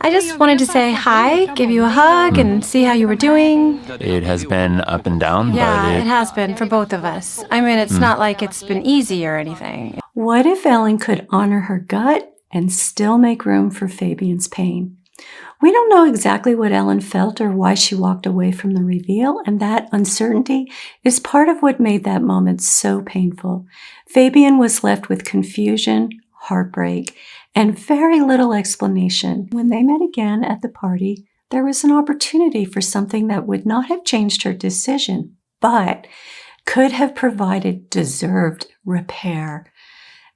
I just wanted to say hi, give you a hug, and see how you were doing. It has been up and down, Yeah, but it has been for both of us. I mean, it's not like it's been easy or anything. What if Ellen could honor her gut and still make room for Fabian's pain? We don't know exactly what Ellen felt or why she walked away from the reveal, and that uncertainty is part of what made that moment so painful. Fabian was left with confusion, heartbreak, and very little explanation. When they met again at the party, there was an opportunity for something that would not have changed her decision, but could have provided deserved repair.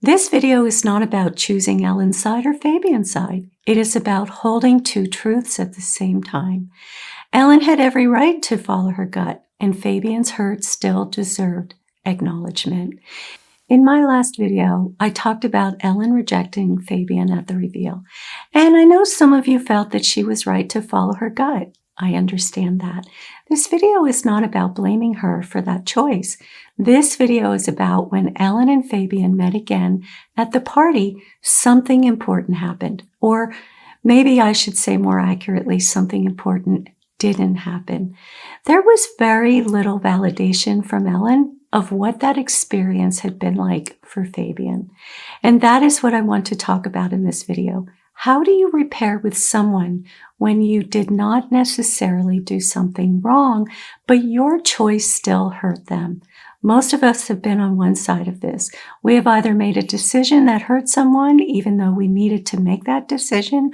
This video is not about choosing Ellen's side or Fabian's side. It is about holding two truths at the same time. Ellen had every right to follow her gut, and Fabian's hurt still deserved acknowledgement. In my last video, I talked about Ellen rejecting Fabian at the reveal, and I know some of you felt that she was right to follow her gut. I understand that. This video is not about blaming her for that choice. This video is about when Ellen and Fabian met again at the party, something important happened. Or maybe I should say more accurately, something important didn't happen. There was very little validation from Ellen of what that experience had been like for Fabian. And that is what I want to talk about in this video. How do you repair with someone when you did not necessarily do something wrong, but your choice still hurt them? Most of us have been on one side of this. We have either made a decision that hurt someone, even though we needed to make that decision,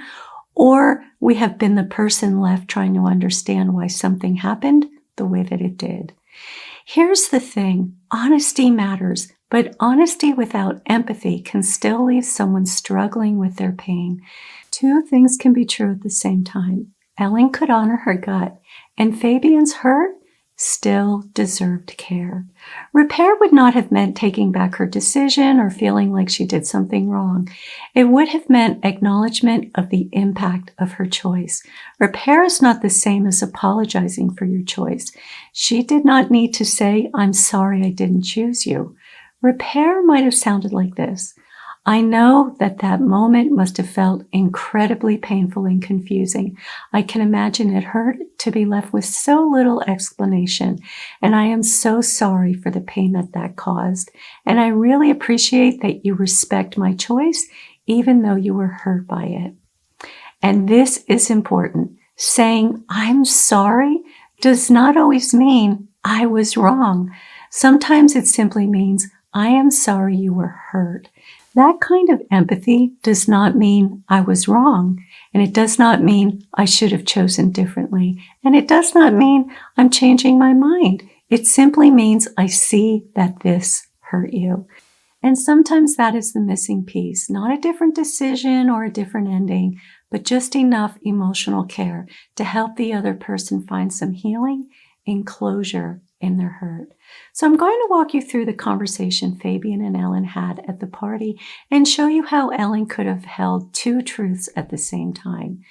or we have been the person left trying to understand why something happened the way that it did. Here's the thing, honesty matters. But honesty without empathy can still leave someone struggling with their pain. Two things can be true at the same time. Ellen could honor her gut, and Fabian's hurt still deserved care. Repair would not have meant taking back her decision or feeling like she did something wrong. It would have meant acknowledgement of the impact of her choice. Repair is not the same as apologizing for your choice. She did not need to say, "I'm sorry I didn't choose you." Repair might have sounded like this. I know that that moment must have felt incredibly painful and confusing. I can imagine it hurt to be left with so little explanation, and I am so sorry for the pain that caused. And I really appreciate that you respect my choice, even though you were hurt by it. And this is important. Saying, "I'm sorry," does not always mean I was wrong. Sometimes it simply means, "I am sorry you were hurt." That kind of empathy does not mean I was wrong, and it does not mean I should have chosen differently, and it does not mean I'm changing my mind. It simply means I see that this hurt you. And sometimes that is the missing piece, not a different decision or a different ending, but just enough emotional care to help the other person find some healing and closure in their hurt. So I'm going to walk you through the conversation Fabian and Ellen had at the party and show you how Ellen could have held two truths at the same time.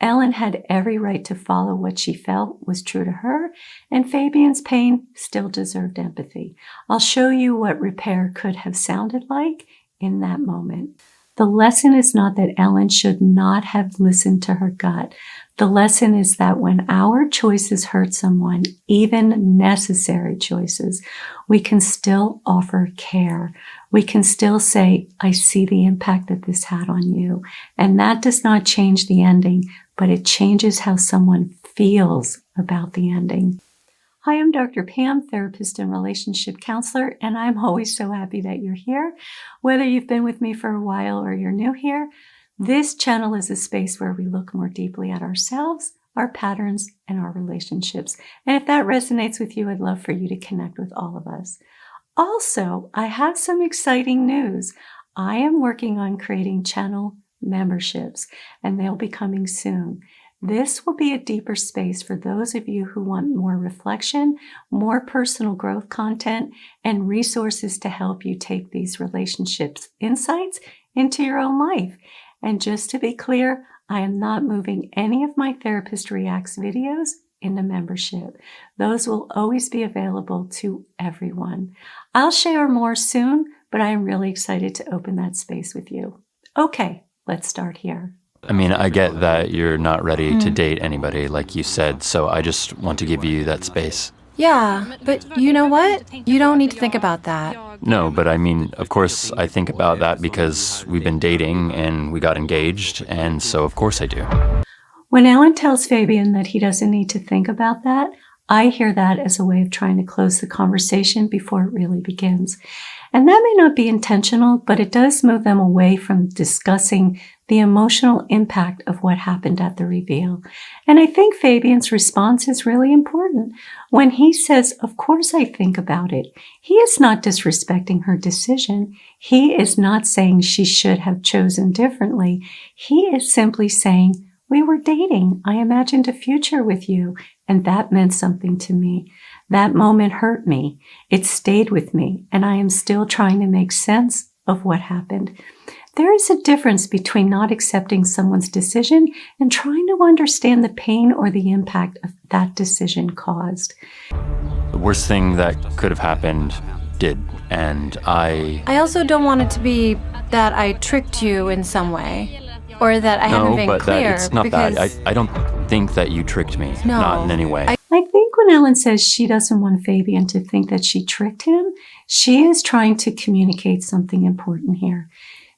Ellen had every right to follow what she felt was true to her, and Fabian's pain still deserved empathy. I'll show you what repair could have sounded like in that moment. The lesson is not that Ellen should not have listened to her gut. The lesson is that when our choices hurt someone, even necessary choices, we can still offer care. We can still say, "I see the impact that this had on you." And that does not change the ending, but it changes how someone feels about the ending. Hi, I'm Dr. Pam, therapist and relationship counselor, and I'm always so happy that you're here. Whether you've been with me for a while or you're new here, this channel is a space where we look more deeply at ourselves, our patterns, and our relationships. And if that resonates with you, I'd love for you to connect with all of us. Also, I have some exciting news. I am working on creating channel memberships, and they'll be coming soon. This will be a deeper space for those of you who want more reflection, more personal growth content, and resources to help you take these relationships insights into your own life. And just to be clear, I am not moving any of my Therapist Reacts videos into membership. Those will always be available to everyone. I'll share more soon, but I am really excited to open that space with you. Okay, let's start here. I mean, I get that you're not ready to date anybody, like you said, so I just want to give you that space. Yeah, but you know what? You don't need to think about that. No, but I mean, of course, I think about that because we've been dating and we got engaged, and so of course I do. When Ellen tells Fabian that he doesn't need to think about that, I hear that as a way of trying to close the conversation before it really begins. And that may not be intentional, but it does move them away from discussing the emotional impact of what happened at the reveal. And I think Fabian's response is really important. When he says, "Of course I think about it," he is not disrespecting her decision. He is not saying she should have chosen differently. He is simply saying, "We were dating. I imagined a future with you, and that meant something to me. That moment hurt me. It stayed with me, and I am still trying to make sense of what happened." There is a difference between not accepting someone's decision and trying to understand the pain or the impact of that decision caused. The worst thing that could have happened did, and I also don't want it to be that I tricked you in some way, or that I haven't No, been but clear. that it's not because that. I don't think that you tricked me. No. Not in any way. I think when Ellen says she doesn't want Fabian to think that she tricked him, she is trying to communicate something important here.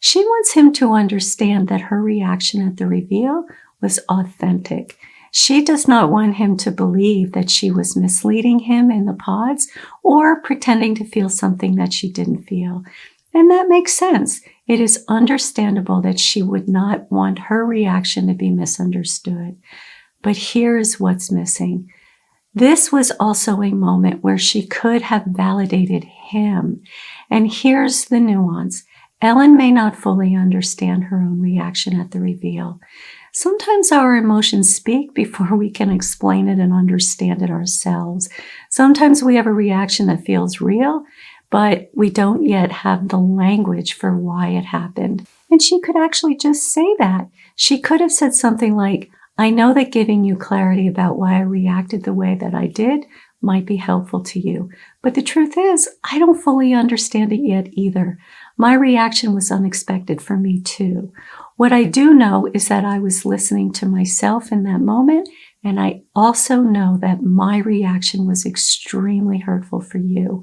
She wants him to understand that her reaction at the reveal was authentic. She does not want him to believe that she was misleading him in the pods or pretending to feel something that she didn't feel. And that makes sense. It is understandable that she would not want her reaction to be misunderstood. But here is what's missing. This was also a moment where she could have validated him. And here's the nuance. Ellen may not fully understand her own reaction at the reveal. Sometimes our emotions speak before we can explain it and understand it ourselves. Sometimes we have a reaction that feels real, but we don't yet have the language for why it happened. And she could actually just say that. She could have said something like, "I know that giving you clarity about why I reacted the way that I did might be helpful to you. But the truth is, I don't fully understand it yet either. My reaction was unexpected for me too. What I do know is that I was listening to myself in that moment, and I also know that my reaction was extremely hurtful for you.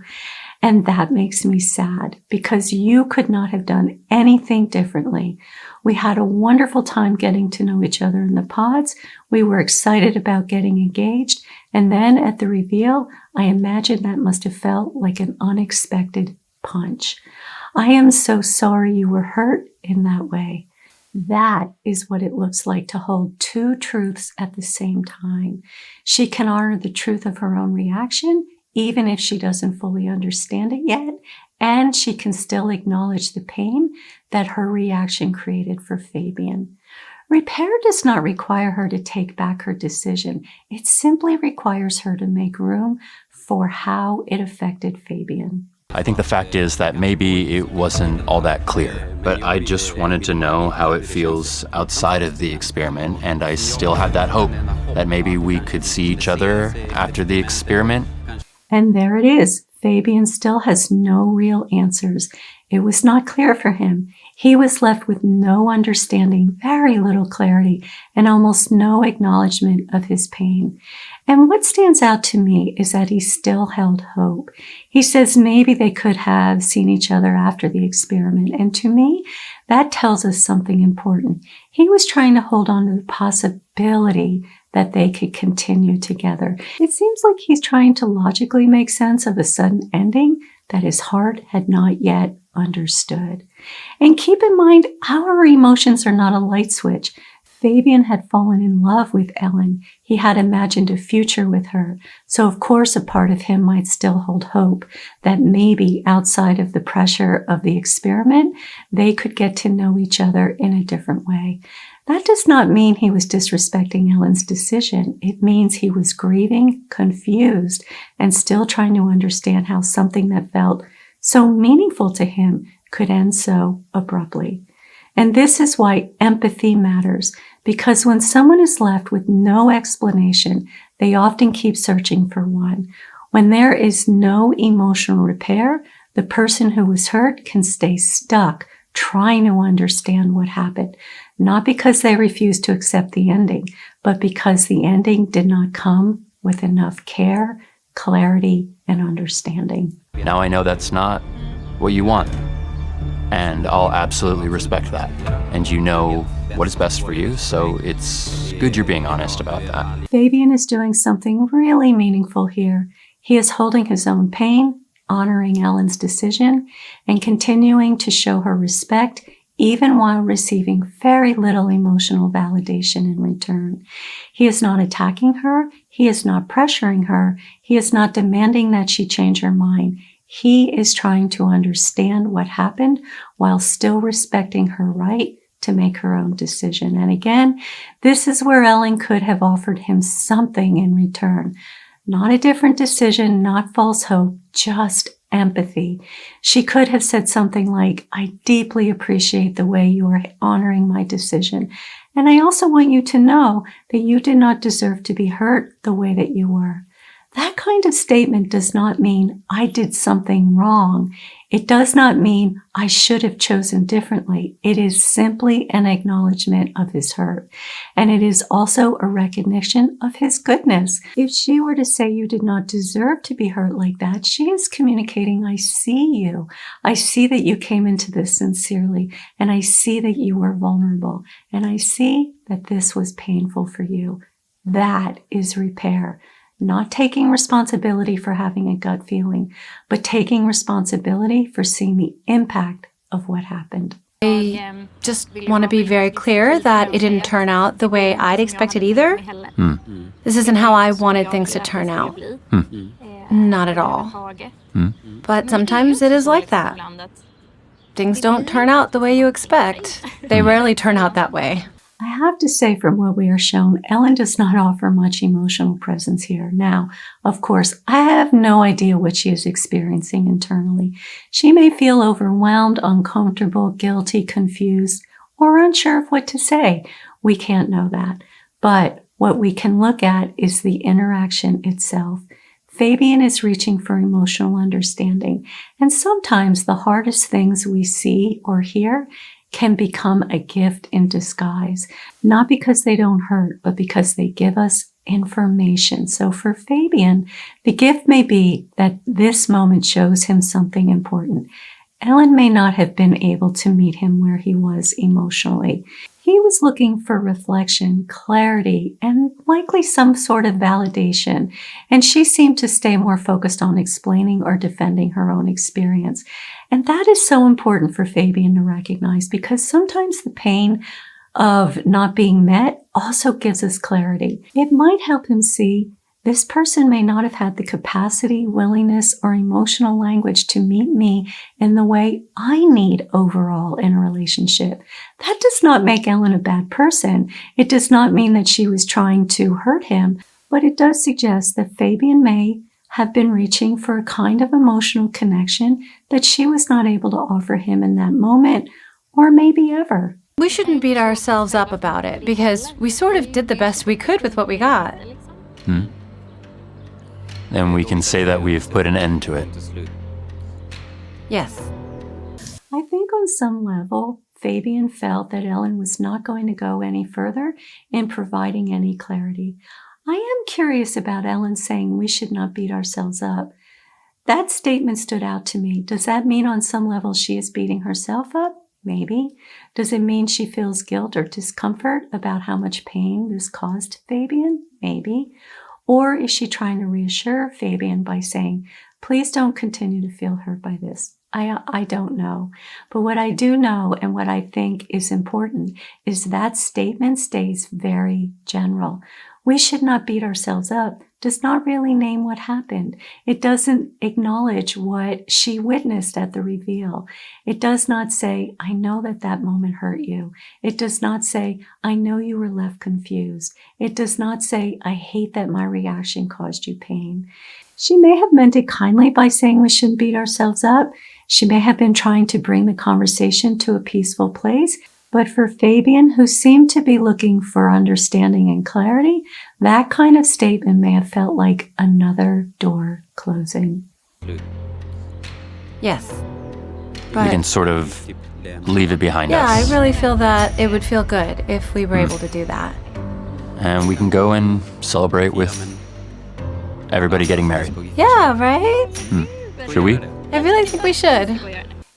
And that makes me sad because you could not have done anything differently. We had a wonderful time getting to know each other in the pods. We were excited about getting engaged. And then at the reveal, I imagine that must have felt like an unexpected punch. I am so sorry you were hurt in that way." That is what it looks like to hold two truths at the same time. She can honor the truth of her own reaction, even if she doesn't fully understand it yet, and she can still acknowledge the pain that her reaction created for Fabian. Repair does not require her to take back her decision. It simply requires her to make room for how it affected Fabian. I think the fact is that maybe it wasn't all that clear, but I just wanted to know how it feels outside of the experiment, and I still had that hope that maybe we could see each other after the experiment. And there it is. Fabian still has no real answers. It was not clear for him. He was left with no understanding, very little clarity, and almost no acknowledgement of his pain. And what stands out to me is that he still held hope. He says maybe they could have seen each other after the experiment. And to me, that tells us something important. He was trying to hold on to the possibility that they could continue together. It seems like he's trying to logically make sense of a sudden ending that his heart had not yet understood. And keep in mind, our emotions are not a light switch. Fabian had fallen in love with Ellen. He had imagined a future with her. So of course, a part of him might still hold hope that maybe outside of the pressure of the experiment, they could get to know each other in a different way. That does not mean he was disrespecting Ellen's decision. It means he was grieving, confused, and still trying to understand how something that felt so meaningful to him could end so abruptly. And this is why empathy matters, because when someone is left with no explanation, they often keep searching for one. When there is no emotional repair, the person who was hurt can stay stuck trying to understand what happened. not because they refused to accept the ending, but because the ending did not come with enough care, clarity, and understanding. Now I know that's not what you want, and I'll absolutely respect that. And you know what is best for you, so it's good you're being honest about that. Fabian is doing something really meaningful here. He is holding his own pain, honoring Ellen's decision, and continuing to show her respect, even while receiving very little emotional validation in return. He is not attacking her. He is not pressuring her. He is not demanding that she change her mind. He is trying to understand what happened while still respecting her right to make her own decision. And again, this is where Ellen could have offered him something in return. Not a different decision, not false hope, just empathy. She could have said something like, I deeply appreciate the way you are honoring my decision. And I also want you to know that you did not deserve to be hurt the way that you were. That kind of statement does not mean I did something wrong. It does not mean I should have chosen differently. It is simply an acknowledgement of his hurt. And it is also a recognition of his goodness. If she were to say you did not deserve to be hurt like that, she is communicating, I see you. I see that you came into this sincerely, and I see that you were vulnerable, and I see that this was painful for you. That is repair. Not taking responsibility for having a gut feeling, but taking responsibility for seeing the impact of what happened. I just want to be very clear that it didn't turn out the way I'd expected either. This isn't how I wanted things to turn out. Not at all. But sometimes it is like that. Things don't turn out the way you expect. They rarely turn out that way. I have to say, from what we are shown, Ellen does not offer much emotional presence here. Now, of course, I have no idea what she is experiencing internally. She may feel overwhelmed, uncomfortable, guilty, confused, or unsure of what to say. We can't know that. But what we can look at is the interaction itself. Fabian is reaching for emotional understanding, and sometimes the hardest things we see or hear can become a gift in disguise, not because they don't hurt, but because they give us information. So for Fabian, the gift may be that this moment shows him something important. Ellen may not have been able to meet him where he was emotionally. He was looking for reflection, clarity, and likely some sort of validation, and she seemed to stay more focused on explaining or defending her own experience. And that is so important for Fabian to recognize, because sometimes the pain of not being met also gives us clarity. It might help him see this person may not have had the capacity, willingness, or emotional language to meet me in the way I need overall in a relationship. That does not make Ellen a bad person. It does not mean that she was trying to hurt him, but it does suggest that Fabian may have been reaching for a kind of emotional connection that she was not able to offer him in that moment, or maybe ever. We shouldn't beat ourselves up about it, because we sort of did the best we could with what we got. And we can say that we've put an end to it. Yes. I think on some level, Fabian felt that Ellen was not going to go any further in providing any clarity. I am curious about Ellen saying we should not beat ourselves up. That statement stood out to me. Does that mean on some level she is beating herself up? Maybe. Does it mean she feels guilt or discomfort about how much pain this caused Fabian? Maybe. Or is she trying to reassure Fabian by saying, please don't continue to feel hurt by this? I don't know. But what I do know, and what I think is important, is that statement stays very general. We should not beat ourselves up does not really name what happened. It doesn't acknowledge what she witnessed at the reveal. It does not say, I know that that moment hurt you. It does not say, I know you were left confused. It does not say, I hate that my reaction caused you pain. She may have meant it kindly by saying we shouldn't beat ourselves up. She may have been trying to bring the conversation to a peaceful place. But for Fabian, who seemed to be looking for understanding and clarity, that kind of statement may have felt like another door closing. Yes. we can sort of leave it behind Yeah, us. I really feel that it would feel good if we were able to do that. And we can go and celebrate with everybody getting married. Yeah, right? Should we? I really think we should.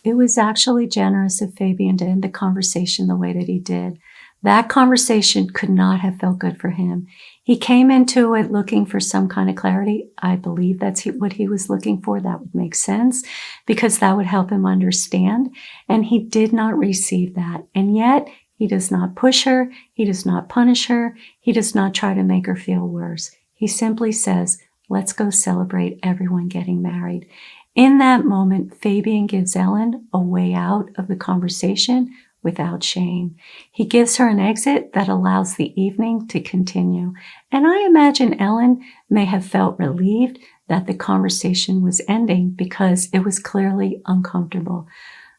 It was actually generous of Fabian to end the conversation the way that he did. That conversation could not have felt good for him. He came into it looking for some kind of clarity. I believe that's what he was looking for. That would make sense because that would help him understand. And he did not receive that. And yet he does not push her. He does not punish her. He does not try to make her feel worse. He simply says, let's go celebrate everyone getting married. In that moment, Fabian gives Ellen a way out of the conversation without shame. He gives her an exit that allows the evening to continue. And I imagine Ellen may have felt relieved that the conversation was ending because it was clearly uncomfortable.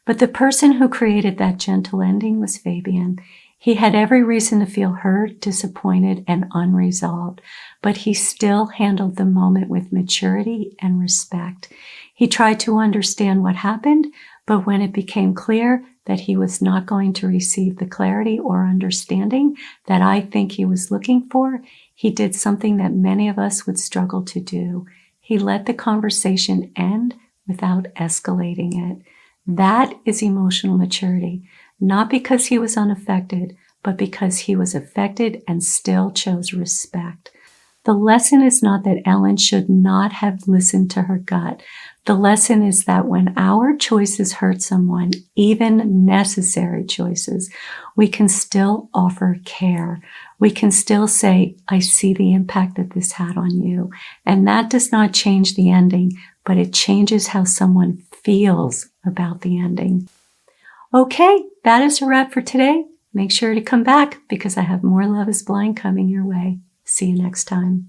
But the person who created that gentle ending was Fabian. He had every reason to feel hurt, disappointed, and unresolved, but he still handled the moment with maturity and respect. He tried to understand what happened, but when it became clear that he was not going to receive the clarity or understanding that I think he was looking for, he did something that many of us would struggle to do. He let the conversation end without escalating it. That is emotional maturity, not because he was unaffected, but because he was affected and still chose respect. The lesson is not that Ellen should not have listened to her gut. The lesson is that when our choices hurt someone, even necessary choices, we can still offer care. We can still say, I see the impact that this had on you. And that does not change the ending, but it changes how someone feels about the ending. Okay, that is a wrap for today. Make sure to come back because I have more Love is Blind coming your way. See you next time.